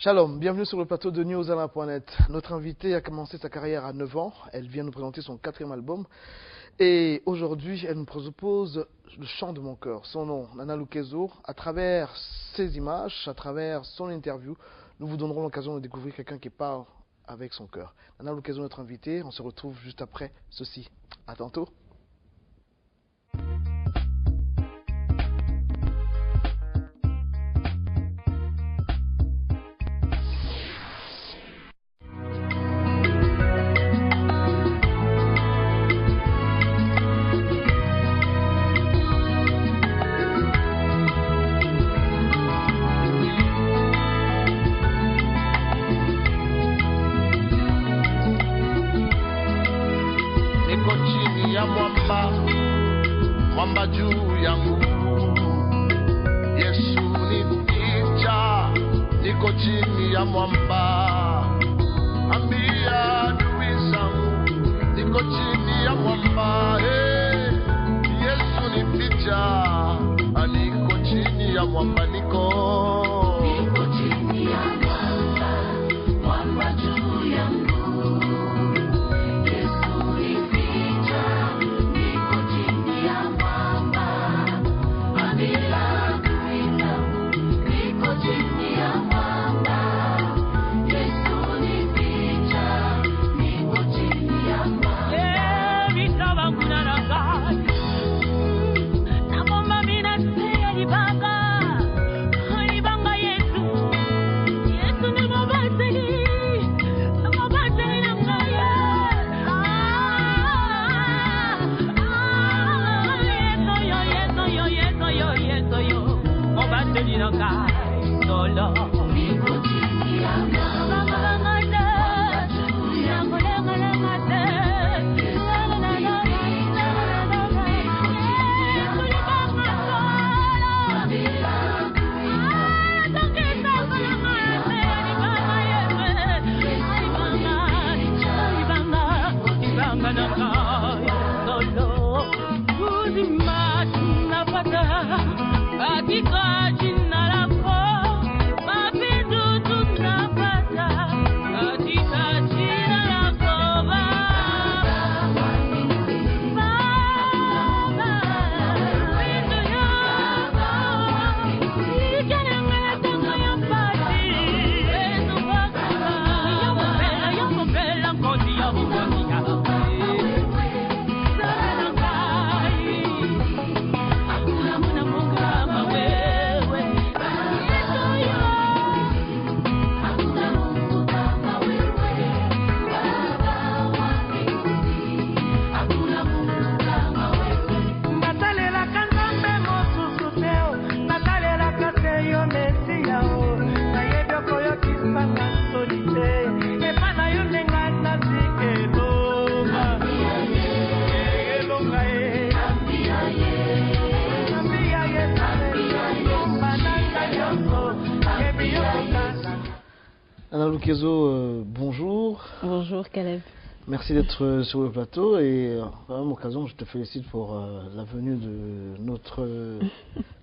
Shalom, bienvenue sur le plateau de newsalain.net. Notre invitée a commencé sa carrière à 9 ans. Elle vient nous présenter son 4e album. Et aujourd'hui, elle nous propose le chant de mon cœur. Son nom, Nana Lukezo. À travers ses images, à travers son interview, nous vous donnerons l'occasion de découvrir quelqu'un qui parle avec son cœur. Nana Lukezo, notre invitée. On se retrouve juste après ceci. À tantôt. Mwamba juu yangu, Yesu ni picha, niko chini ya mwamba. Ambia adui zangu, niko chini ya mwamba. Hey, Yesu ni picha, niko chini ya mwamba, niko chini ya mwamba, mwamba juu yangu. Nana Lukezo, bonjour. Bonjour Caleb. Merci d'être sur le plateau et à la même occasion, je te félicite pour la venue de notre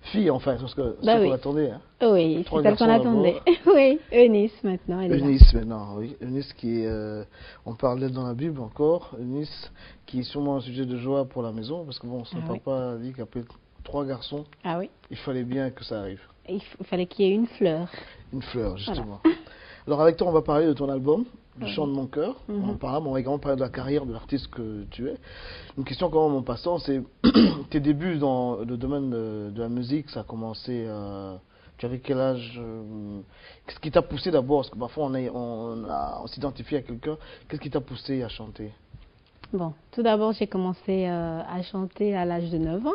fille, enfin, parce que c'est ce qu'on attendait. Hein. Oui, c'est celle qu'on attendait. Oui, Eunice maintenant. Eunice maintenant, oui. Eunice qui est, on parlait dans la Bible encore, Eunice qui est sûrement un sujet de joie pour la maison, parce que bon, son papa a dit qu'après 3 garçons, il fallait bien que ça arrive. Il fallait qu'il y ait une fleur. Une fleur, justement. Voilà. Alors avec toi, on va parler de ton album, Le chant de mon cœur. On va également parler de la carrière de l'artiste que tu es. Une question quand même en passant, c'est tes débuts dans le domaine de la musique, ça a commencé, tu avais quel âge? Qu'est-ce qui t'a poussé d'abord? Parce que parfois on s'identifie à quelqu'un. Qu'est-ce qui t'a poussé à chanter? Bon, tout d'abord j'ai commencé à chanter à l'âge de 9 ans.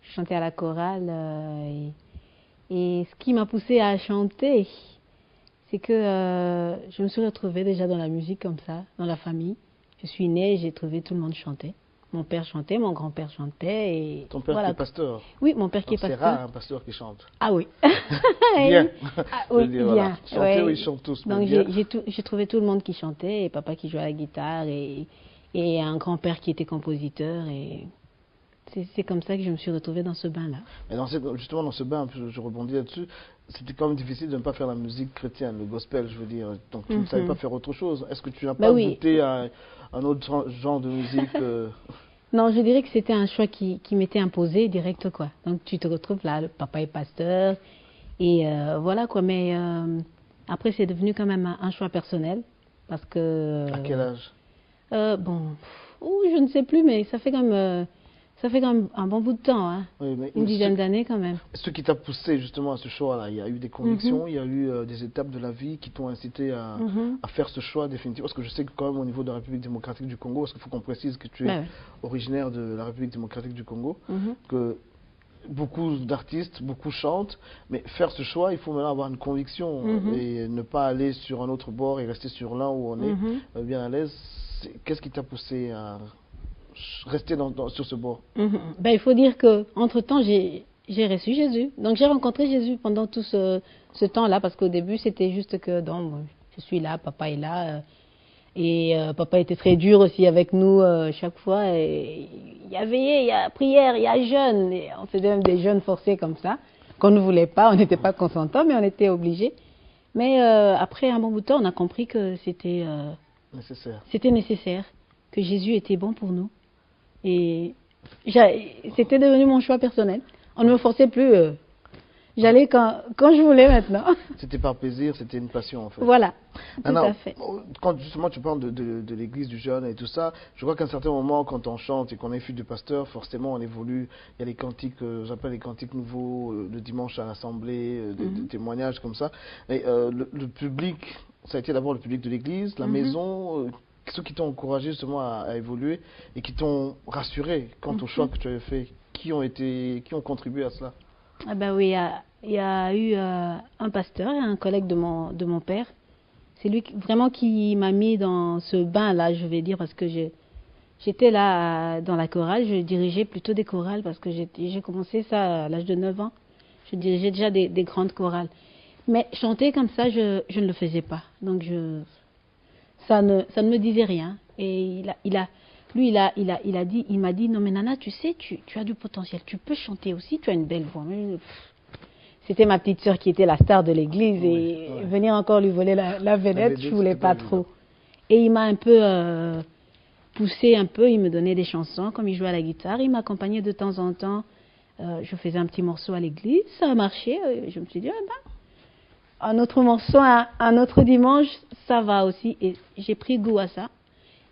Je chantais à la chorale et ce qui m'a poussé à chanter, c'est que je me suis retrouvée déjà dans la musique comme ça, dans la famille. Je suis née et j'ai trouvé tout le monde chanter. Mon père chantait, mon grand-père chantait. Et ton père qui est pasteur? Oui, mon père qui est pasteur. C'est rare un pasteur qui chante. Ah oui. Bien. Oui, bien. Voilà. Chanter, oui, ils chantent tous. Donc j'ai trouvé tout le monde qui chantait, et papa qui jouait à la guitare, et un grand-père qui était compositeur. Et c'est comme ça que je me suis retrouvée dans ce bain-là. Mais justement, dans ce bain, je rebondis là-dessus, c'était quand même difficile de ne pas faire la musique chrétienne, le gospel, je veux dire. Donc tu ne savais pas faire autre chose. Est-ce que tu n'as pas goûté à un autre genre de musique Non, je dirais que c'était un choix qui m'était imposé direct, quoi. Donc tu te retrouves là, le papa est pasteur, et voilà, quoi. Mais après, c'est devenu quand même un choix personnel, parce que... À quel âge je ne sais plus, mais ça fait quand même un bon bout de temps, hein. Oui, mais une dizaine d'années quand même. Ce qui t'a poussé justement à ce choix-là, il y a eu des convictions, il y a eu des étapes de la vie qui t'ont incité à faire ce choix définitif. Parce que je sais que quand même au niveau de la République démocratique du Congo, parce qu'il faut qu'on précise que tu es originaire de la République démocratique du Congo, que beaucoup d'artistes, beaucoup chantent, mais faire ce choix, il faut maintenant avoir une conviction et ne pas aller sur un autre bord et rester sur l'un où on est bien à l'aise. Qu'est-ce qui t'a poussé à rester sur ce bord? Il faut dire qu'entre-temps, j'ai reçu Jésus. Donc j'ai rencontré Jésus pendant tout ce temps-là, parce qu'au début, c'était juste que je suis là, papa est là. Et papa était très dur aussi avec nous chaque fois. Et il y a veillé, il y a prière, il y a jeûne. Et on faisait même des jeûnes forcés comme ça, qu'on ne voulait pas, on n'était pas consentants, mais on était obligés. Mais après un bon bout de temps, on a compris que c'était nécessaire, que Jésus était bon pour nous. Et c'était devenu mon choix personnel. On ne me forçait plus. J'allais quand je voulais maintenant. C'était par plaisir, c'était une passion en fait. Voilà, tout à fait. Quand justement tu parles de l'église, du jeûne et tout ça, je crois qu'à un certain moment, quand on chante et qu'on est fils de pasteur, forcément on évolue. Il y a les cantiques, j'appelle les cantiques nouveaux, le dimanche à l'assemblée, des témoignages comme ça. Et le public, ça a été d'abord le public de l'église, la maison, ceux qui t'ont encouragé justement à évoluer et qui t'ont rassuré quant au choix que tu avais fait. Qui ont contribué à cela? Ah ben oui, il y a eu un pasteur, un collègue de mon père. C'est lui vraiment qui m'a mis dans ce bain-là, je vais dire, parce que j'étais là dans la chorale, je dirigeais plutôt des chorales, parce que j'ai commencé ça à l'âge de 9 ans. Je dirigeais déjà des grandes chorales. Mais chanter comme ça, je ne le faisais pas. Donc ça ne me disait rien. Et il m'a dit, non mais Nana, tu sais, tu as du potentiel, tu peux chanter aussi, tu as une belle voix. C'était ma petite sœur qui était la star de l'église et venir encore lui voler la vedette, je voulais pas trop. Et il m'a un peu poussé un peu, il me donnait des chansons, comme il jouait à la guitare, il m'accompagnait de temps en temps. Je faisais un petit morceau à l'église, ça a marché, je me suis dit, un autre morceau, un autre dimanche, ça va aussi. Et j'ai pris goût à ça.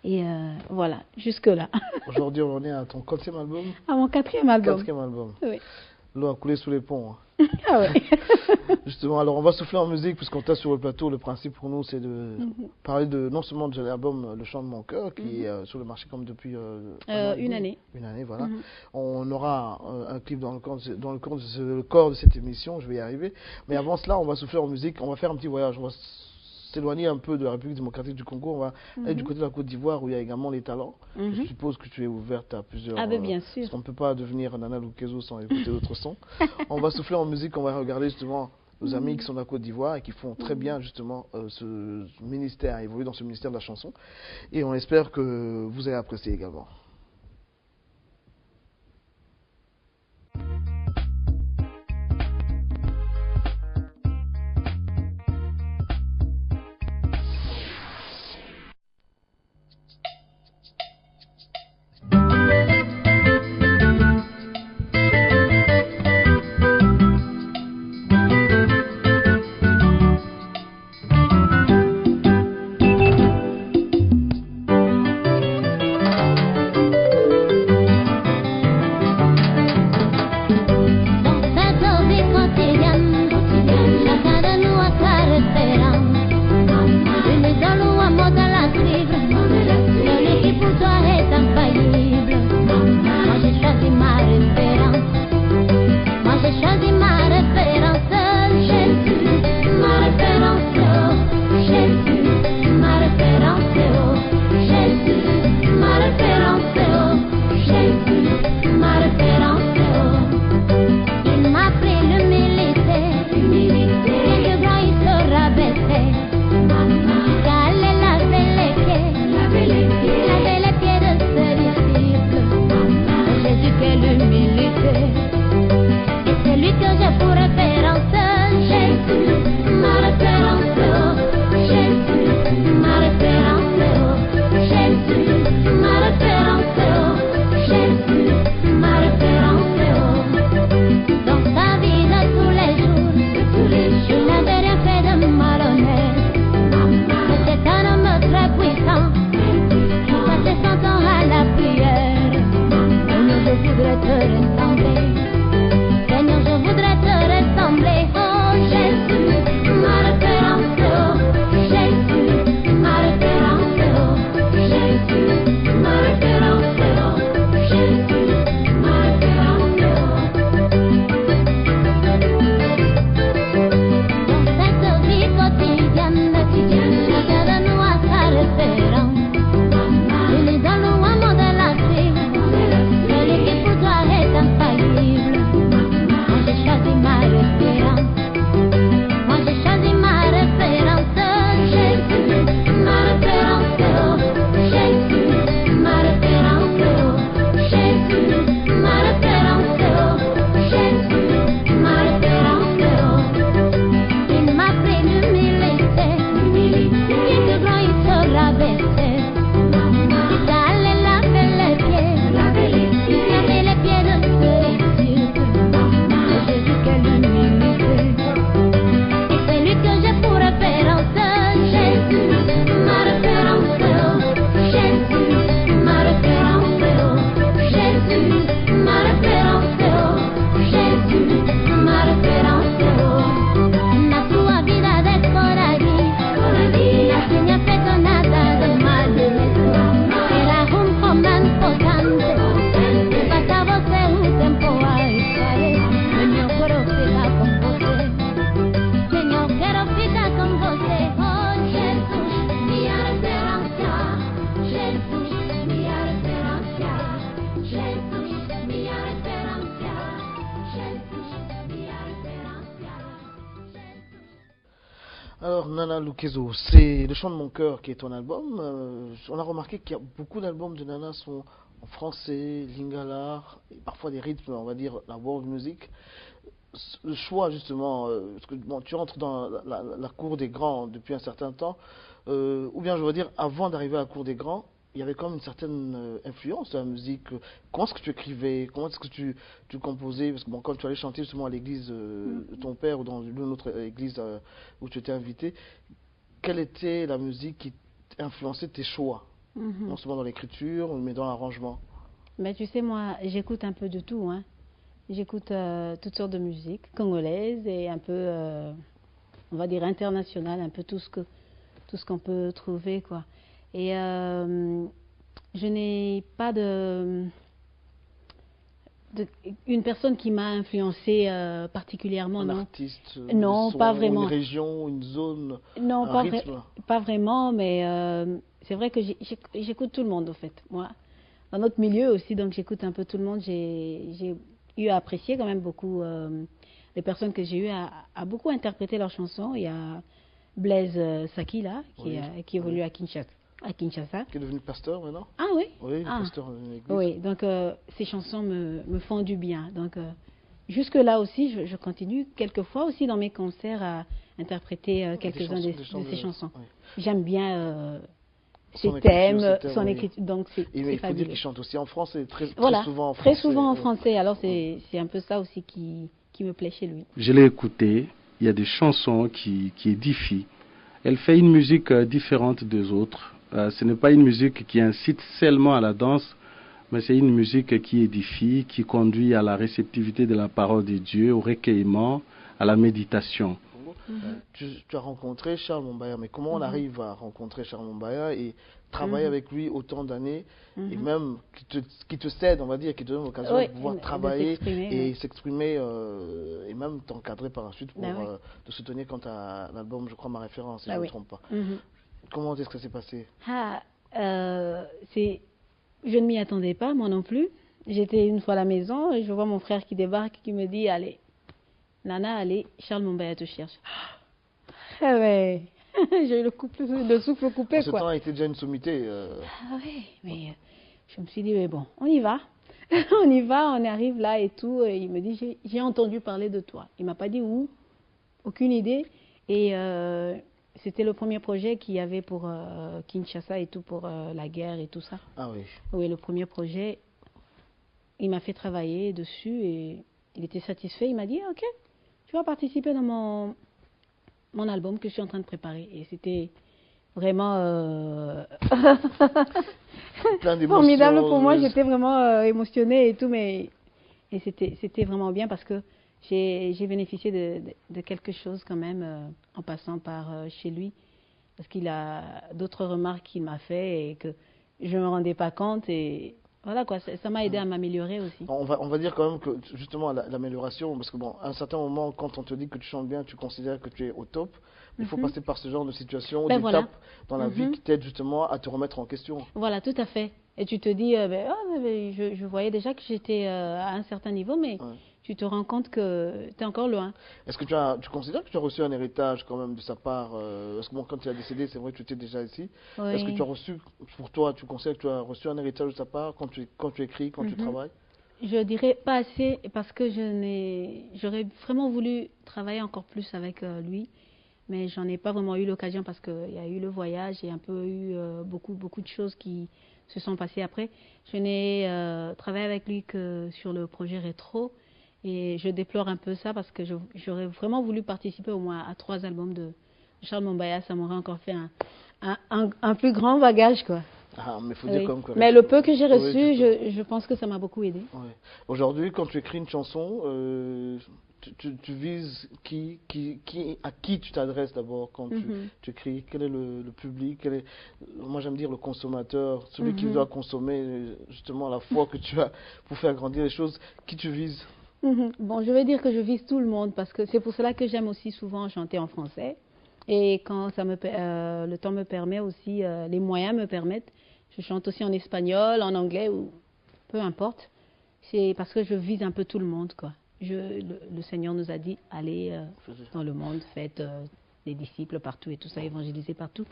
Et voilà, jusque-là. Aujourd'hui, on est à ton 4e album? À mon 4e album. 4e album. Oui. L'eau a coulé sous les ponts. Ah ouais. Justement, alors on va souffler en musique puisqu'on t'a sur le plateau. Le principe pour nous, c'est de parler non seulement de l'album Le Chant de mon cœur, qui est sur le marché comme depuis une année. Une année, voilà. On aura un clip dans le corps de cette émission, je vais y arriver. Mais avant cela, on va souffler en musique. On va faire un petit voyage. On va s'éloigner un peu de la République démocratique du Congo. On va aller du côté de la Côte d'Ivoire où il y a également les talents. Je suppose que tu es ouverte à plusieurs... Ah ben bien sûr. Parce qu'on ne peut pas devenir Nana Lukezo sans écouter d'autres sons. On va souffler en musique, on va regarder justement nos amis qui sont de la Côte d'Ivoire et qui font très bien justement ce ministère, évoluer dans ce ministère de la chanson. Et on espère que vous allez apprécier également. Alors, Nana Lukezo, c'est Le Chant de mon cœur qui est ton album. On a remarqué qu'il y a beaucoup d'albums de Nana sont en français, lingala, et parfois des rythmes, on va dire, la world music. Le choix, justement, parce que bon, tu entres dans la cour des grands depuis un certain temps, ou bien je veux dire, avant d'arriver à la cour des grands, il y avait quand même une certaine influence de la musique. Comment est-ce que tu écrivais? Comment est-ce que tu composais? Parce que bon, quand tu allais chanter justement à l'église de ton père ou dans une autre église où tu étais invité, quelle était la musique qui influençait tes choix? Non seulement dans l'écriture, mais dans l'arrangement. Mais tu sais, moi, j'écoute un peu de tout, hein. J'écoute toutes sortes de musique, congolaise et un peu, on va dire, internationale, un peu tout ce qu'on peut trouver, quoi. Et je n'ai pas une personne qui m'a influencée particulièrement, Un non. artiste, Non, son, pas vraiment. une région, une zone, Non, un rythme. pas vraiment, mais c'est vrai que j'écoute tout le monde, en fait. Moi, dans notre milieu aussi, donc j'écoute un peu tout le monde. J'ai eu à apprécier quand même beaucoup les personnes que j'ai eu à beaucoup interpréter leurs chansons. Il y a Blaise Saki, là, Oui, qui évolue oui. à Kinshasa. Qui est devenu pasteur maintenant? Ah oui? Oui, il est Ah. pasteur dans une église. Oui, donc ces chansons me font du bien. Donc jusque-là aussi, je continue quelquefois aussi dans mes concerts à interpréter quelques-uns de ces chansons. Oui. J'aime bien Son ses écriture, thèmes, ses thèmes, son oui. écriture, donc c'est Il faut dire fabuleux. qu'il chante aussi en français, très Voilà, souvent en français. très souvent en oui. français. Alors c'est un peu ça aussi qui me plaît chez lui. Je l'ai écouté, il y a des chansons qui édifient. Elle fait une musique différente des autres. Ce n'est pas une musique qui incite seulement à la danse, mais c'est une musique qui édifie, qui conduit à la réceptivité de la parole de Dieu, au recueillement, à la méditation. Tu as rencontré Charles Mombaya, mais comment on arrive à rencontrer Charles Mombaya et travailler avec lui autant d'années, et même qui te cède, on va dire, qui te donne l'occasion Oui, de pouvoir de travailler s'exprimer, et oui. s'exprimer et même t'encadrer par la suite pour Ben oui. te soutenir quant à l'album, je crois, Ma Référence, si Ben je ne me oui. trompe pas. Mhm. Comment est-ce que ça s'est passé? Ah, je ne m'y attendais pas, moi non plus. J'étais une fois à la maison et je vois mon frère qui débarque qui me dit, allez, Nana, allez, Charles Mombaya te cherche. Ah ouais, j'ai eu le souffle coupé, En ce quoi. temps, il était déjà une sommité. Ah oui, mais je me suis dit, mais bon, on y va. On y va, on arrive là et tout. Et il me dit, j'ai entendu parler de toi. Il m'a pas dit où, aucune idée. Et c'était le premier projet qu'il y avait pour Kinshasa et tout, pour la guerre et tout ça. Ah oui. Oui, le premier projet. Il m'a fait travailler dessus et il était satisfait. Il m'a dit, ok, tu vas participer dans mon album que je suis en train de préparer. Et c'était vraiment Plein d'émotions. formidable pour moi. J'étais vraiment émotionnée et tout, mais et c'était vraiment bien parce que j'ai bénéficié de quelque chose quand même en passant par chez lui. Parce qu'il a d'autres remarques qu'il m'a fait et que je ne me rendais pas compte. Et voilà quoi, ça m'a aidé à m'améliorer aussi. On va dire quand même que justement l'amélioration, parce que bon, à un certain moment, quand on te dit que tu chantes bien, tu considères que tu es au top. Il faut passer par ce genre de situation, Ben d'étapes voilà. dans la vie qui t'aident justement à te remettre en question. Voilà, tout à fait. Et tu te dis, je voyais déjà que j'étais à un certain niveau, mais Ouais. tu te rends compte que tu es encore loin. Est-ce que tu considères que tu as reçu un héritage quand même de sa part parce que bon, quand il a décédé, c'est vrai que tu étais déjà ici. Oui. Est-ce que tu as reçu, pour toi, tu considères que tu as reçu un héritage de sa part quand tu écris, quand tu travailles? Je dirais pas assez parce que j'aurais vraiment voulu travailler encore plus avec lui, mais j'en ai pas vraiment eu l'occasion parce qu'il y a eu le voyage et un peu eu beaucoup de choses qui se sont passées après. Je n'ai travaillé avec lui que sur le projet Rétro et je déplore un peu ça parce que j'aurais vraiment voulu participer au moins à 3 albums de Charles Mombaya. Ça m'aurait encore fait un plus grand bagage, quoi. Ah, mais faut Oui. dire quand même que Mais le peu que j'ai Oui, reçu, justement. je pense que ça m'a beaucoup aidé. Ouais. Aujourd'hui, quand tu écris une chanson, tu vises à qui tu t'adresses d'abord quand tu écris? Quel est le public? Moi j'aime dire le consommateur, celui qui doit consommer justement la foi que tu as pour faire grandir les choses. Qui tu vises? Bon, je vais dire que je vise tout le monde parce que c'est pour cela que j'aime aussi souvent chanter en français. Et quand le temps me permet aussi, les moyens me permettent, je chante aussi en espagnol, en anglais ou peu importe. C'est parce que je vise un peu tout le monde, quoi. Le Seigneur nous a dit, allez dans le monde, faites des disciples partout et tout ça, évangéliser partout.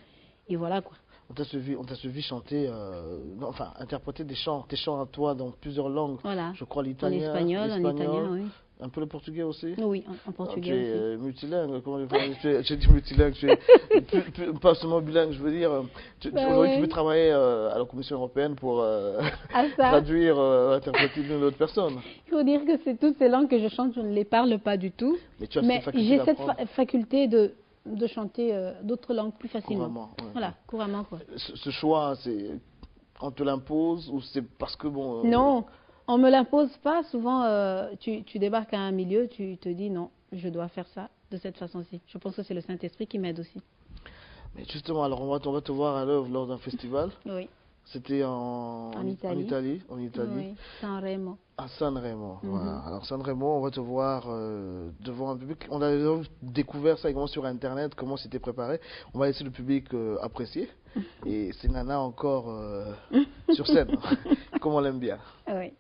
Et voilà quoi. On t'a suivi chanter, enfin interpréter tes chants à toi dans plusieurs langues. Voilà. Je crois En l'italien, espagnol, en italien, oui. un peu le portugais aussi. Oui, en portugais tu es aussi. multilingue, comment j'ai dit multilingue, tu es pas seulement bilingue, je veux dire. Aujourd'hui, tu peux travailler à la Commission européenne pour traduire, interpréter d'une autre personne. Il faut dire que toutes ces langues que je chante, je ne les parle pas du tout. Mais j'ai cette faculté de chanter d'autres langues plus facilement. Couramment, ouais. Voilà, couramment quoi. Ce choix, on te l'impose ou c'est parce que bon... Non, on me l'impose pas. Souvent, tu débarques à un milieu, tu te dis non, je dois faire ça de cette façon-ci. Je pense que c'est le Saint-Esprit qui m'aide aussi. Mais justement, alors on va te voir à l'œuvre lors d'un festival. Oui. C'était en Italie. Oui, Sanremo. À Sanremo, voilà. Alors Sanremo, on va te voir devant un public. On a découvert ça également sur Internet, comment c'était préparé. On va laisser le public apprécier. Et c'est Nana encore sur scène, comme on l'aime bien. Oui.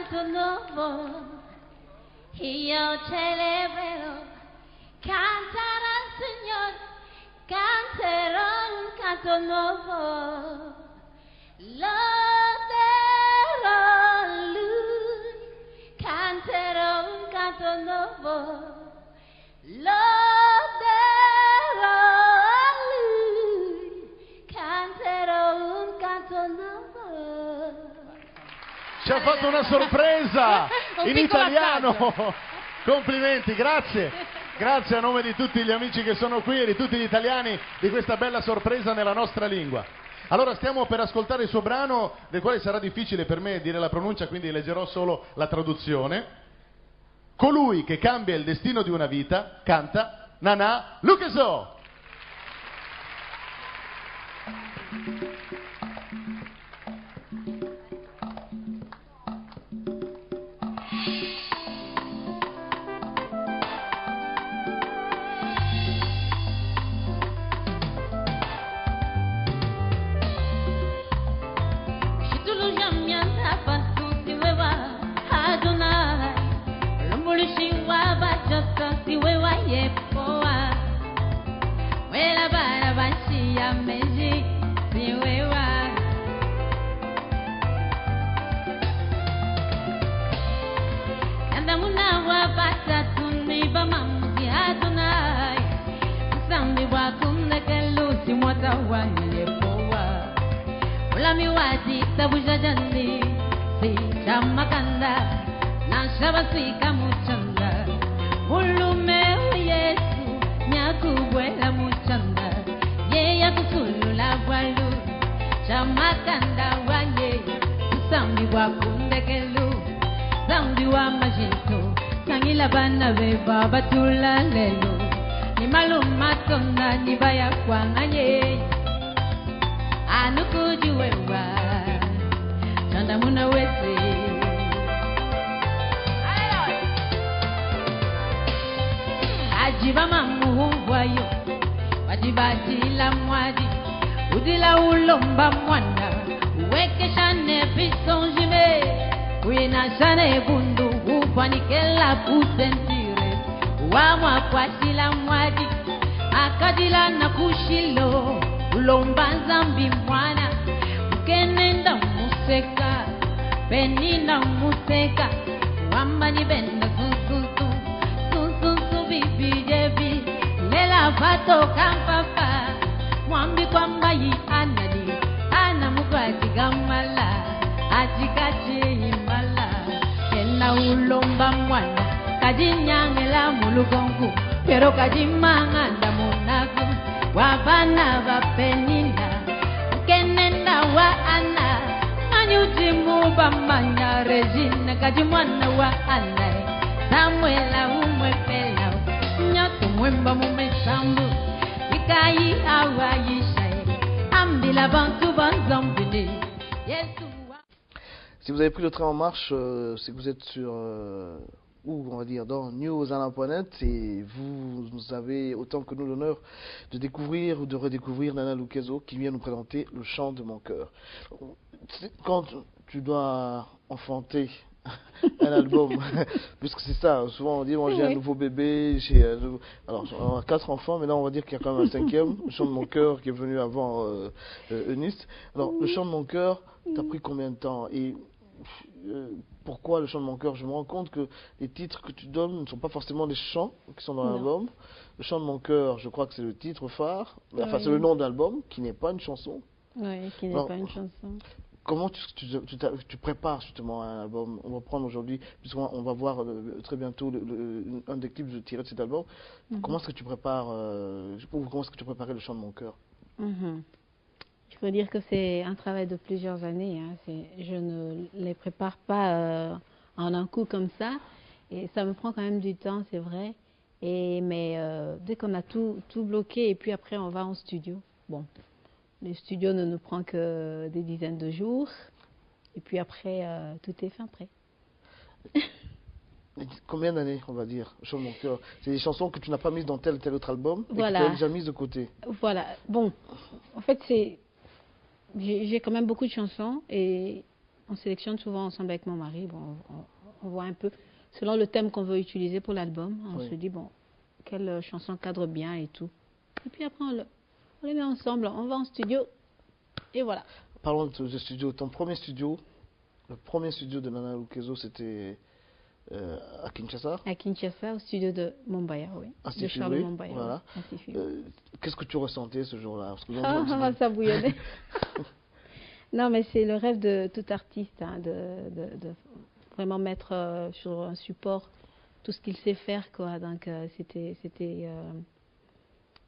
Nuevo, y yo celebrero, cantar al Señor, cantaré un canto nuevo, loderò lui, cantaré un canto nuevo, loderò lui, cantaré un canto nuevo. Ci ha fatto una sorpresa in italiano. Complimenti, grazie. Grazie a nome di tutti gli amici che sono qui e di tutti gli italiani di questa bella sorpresa nella nostra lingua. Allora stiamo per ascoltare il suo brano, del quale sarà difficile per me dire la pronuncia, quindi leggerò solo la traduzione. Colui che cambia il destino di una vita canta Nana Lukeso. Tabujajani, si chamakanda, nashabasika muchanda, ulume Yesu, nyakubwela muchanda, ye yakusulula bwalu, chamakanda wanye, sambi wakundekelu, sambi wa majito, sangila bana beba batula lelo, ni maluma tonda ni baya kwanganye, anukujuwewa. Muna wese ajiba mamuhwayo wajibajila mwadi udila ulomba mwana weke shane pisonjime wina shane bundu upanikela pusentire wamwa kwashila mwadi akadila na kushilo ulomba zambi mwana ukenenda museka Benina museka, wambani benda sunsunsu, sunsunsu bibi jebi, lela vato kampapa, mwambi kwamba yi anani, anamukwati gamala, ajikachi imala, ena ulomba mwana, kajinyangela mulugongu, pero kajimanganda munagu, wabana vapenina, kenenda wa ana, Nyujimu bamanya Regina kajimwana wa anai Samuela umwepela Nyato mwemba mumesambu Ikai awa yishae Ambila bantu banzambini Yesu. Si vous avez pris le train en marche, c'est que vous êtes ou on va dire dans newsalain.net, et vous avez autant que nous l'honneur de découvrir ou de redécouvrir Nana Lukezo qui vient nous présenter Le chant de mon cœur. Quand tu dois enfanter un album, puisque c'est ça, souvent on dit moi j'ai un nouveau bébé, alors on a 4 enfants, mais là on va dire qu'il y a quand même un 5e, Le chant de mon cœur qui est venu avant Eunice. Alors Le chant de mon cœur, t'as pris combien de temps et pourquoi Le chant de mon cœur? Je me rends compte que les titres que tu donnes ne sont pas forcément des chants qui sont dans l'album. Le chant de mon cœur, je crois que c'est le titre phare, enfin c'est le nom de l'album qui n'est pas une chanson. Oui, qui n'est pas une chanson. Comment tu prépares justement un album? On va prendre aujourd'hui, puisqu'on va voir très bientôt un des clips tiré de cet album. Comment est-ce que tu prépares, comment est-ce que tu préparais Le chant de mon cœur? Je peux dire que c'est un travail de plusieurs années. Hein. Je ne les prépare pas en un coup comme ça. Et ça me prend quand même du temps, c'est vrai. Mais dès qu'on a tout bloqué, et puis après on va en studio. Bon. Le studio ne nous prend que des dizaines de jours. Et puis après, tout est fin prêt. Combien d'années, on va dire, Le chant de mon cœur? C'est des chansons que tu n'as pas mises dans tel ou tel autre album et voilà. que tu as déjà mises de côté. Voilà. Bon, en fait, j'ai quand même beaucoup de chansons et on sélectionne souvent ensemble avec mon mari. Bon, on voit un peu, selon le thème qu'on veut utiliser pour l'album, on se dit, bon, quelle chanson cadre bien et tout. Et puis après, on les met ensemble, on va en studio et voilà. Parlons de studio. Ton premier studio, le premier studio de Nana Lukezo, c'était à Kinshasa? À Kinshasa, au studio de Mombaya, oui. De Charles Mombaya. Voilà. Qu'est-ce que tu ressentais ce jour-là? Ça bouillonnait. Non, mais c'est le rêve de tout artiste, hein, de vraiment mettre sur un support tout ce qu'il sait faire, quoi. Donc,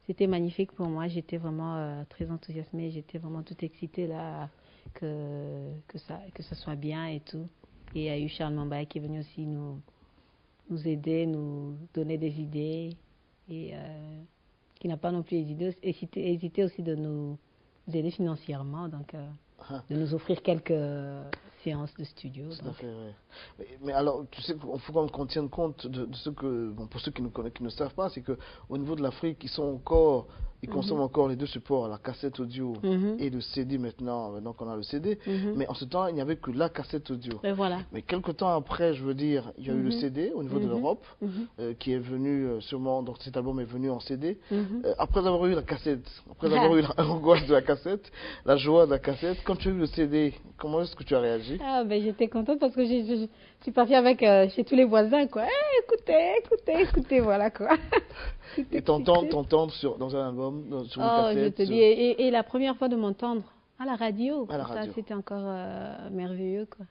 c'était magnifique pour moi. J'étais vraiment très enthousiasmée. J'étais vraiment toute excitée là que ça soit bien et tout. Et il y a eu Charles Mambaya qui est venu aussi nous aider, nous donner des idées. Et qui n'a pas non plus hésité aussi de nous aider financièrement. Donc, de nous offrir quelques séances de studio. Tout à fait, oui. Mais alors, tu sais, il faut qu'on tienne compte de ce que, bon, pour ceux qui ne savent pas, c'est qu'au niveau de l'Afrique, ils consomment encore les deux supports, la cassette audio et le CD maintenant qu'on a le CD. Mais en ce temps, il n'y avait que la cassette audio. Et voilà. Mais quelques temps après, je veux dire, il y a eu le CD au niveau de l'Europe, qui est venu sûrement, donc cet album est venu en CD. Après avoir eu la cassette, après avoir eu l'angoisse de la cassette, la joie de la cassette, quand tu as eu le CD, comment est-ce que tu as réagi? Ben, j'étais contente parce que je suis partie avec chez tous les voisins, quoi. Écoutez, voilà, quoi. Et t'entendre dans un album, sur une cassette. Je te dis, et la première fois de m'entendre à la radio, c'était encore merveilleux, quoi.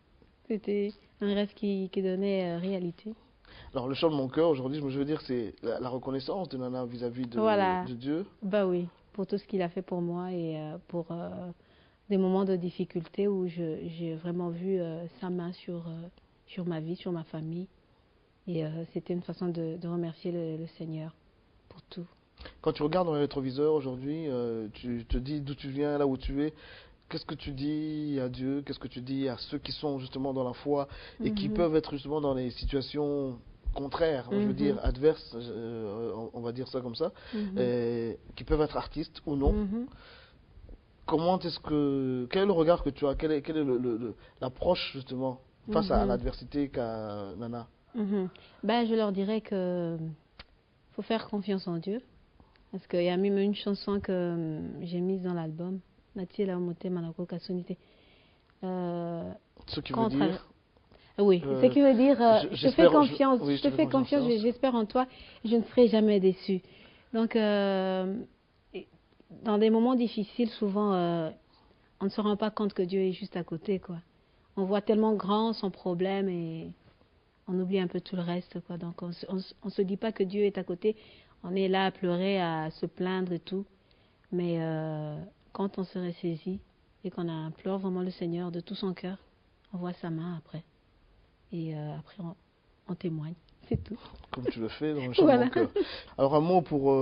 C'était un rêve qui donnait réalité. Alors, Le chant de mon cœur, aujourd'hui, je veux dire, c'est la reconnaissance de Nana vis-à-vis de Dieu. Bah oui, pour tout ce qu'il a fait pour moi et pour des moments de difficulté où j'ai vraiment vu sa main sur ma vie, sur ma famille. Et c'était une façon de remercier le Seigneur pour tout. Quand tu regardes dans le rétroviseur aujourd'hui, tu te dis d'où tu viens, là où tu es. Qu'est-ce que tu dis à Dieu? Qu'est-ce que tu dis à ceux qui sont justement dans la foi et qui peuvent être justement dans des situations contraires, je veux dire adverses, on va dire ça comme ça, qui peuvent être artistes ou non? Quel est le regard que tu as? Quelle est l'approche justement face à l'adversité qu'a Nana? Ben, je leur dirais que faut faire confiance en Dieu, parce qu'il y a même une chanson que j'ai mise dans l'album, Natiela Omote Manako Kasonite. Ce qui veut dire? Oui, ce qui veut dire je te fais confiance, je te fais confiance, j'espère en toi, je ne serai jamais déçue. Donc, dans des moments difficiles, souvent, on ne se rend pas compte que Dieu est juste à côté, quoi. On voit tellement grand son problème et on oublie un peu tout le reste, quoi. Donc, on se dit pas que Dieu est à côté. On est là à pleurer, à se plaindre et tout. Mais quand on se ressaisit et qu'on implore vraiment le Seigneur de tout son cœur, on voit sa main après. Et après, on témoigne. C'est tout. Comme tu le fais dans Le chant de mon cœur. Alors, un mot pour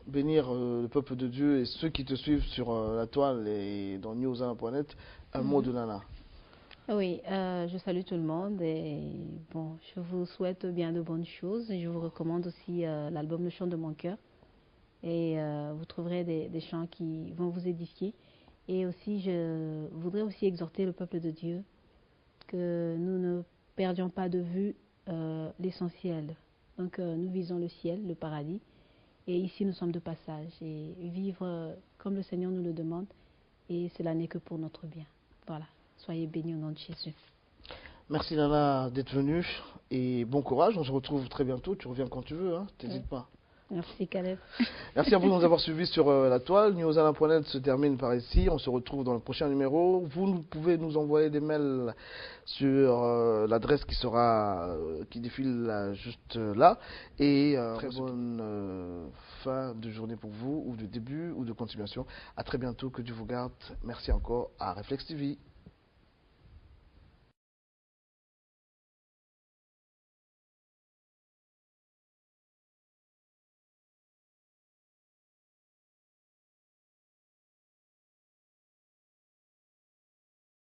bénir le peuple de Dieu et ceux qui te suivent sur la toile et dans newsalain.net. Un mot de Nana. Oui, je salue tout le monde et bon, je vous souhaite bien de bonnes choses et je vous recommande aussi l'album Le chant de mon cœur et vous trouverez des chants qui vont vous édifier et aussi je voudrais aussi exhorter le peuple de Dieu que nous ne perdions pas de vue l'essentiel. Donc nous visons le ciel, le paradis et ici nous sommes de passage et vivre comme le Seigneur nous le demande et cela n'est que pour notre bien. Voilà. Soyez bénis au nom de Jésus. Merci Nana d'être venue et bon courage. On se retrouve très bientôt. Tu reviens quand tu veux, hein. T'hésites pas. Merci Caleb. Merci à vous de nous avoir suivis sur la toile. Newsalain.net se termine par ici. On se retrouve dans le prochain numéro. Vous pouvez nous envoyer des mails sur l'adresse qui défile là, juste là. Et très bonne fin de journée pour vous, ou de début, ou de continuation. À très bientôt. Que Dieu vous garde. Merci encore à Reflex TV.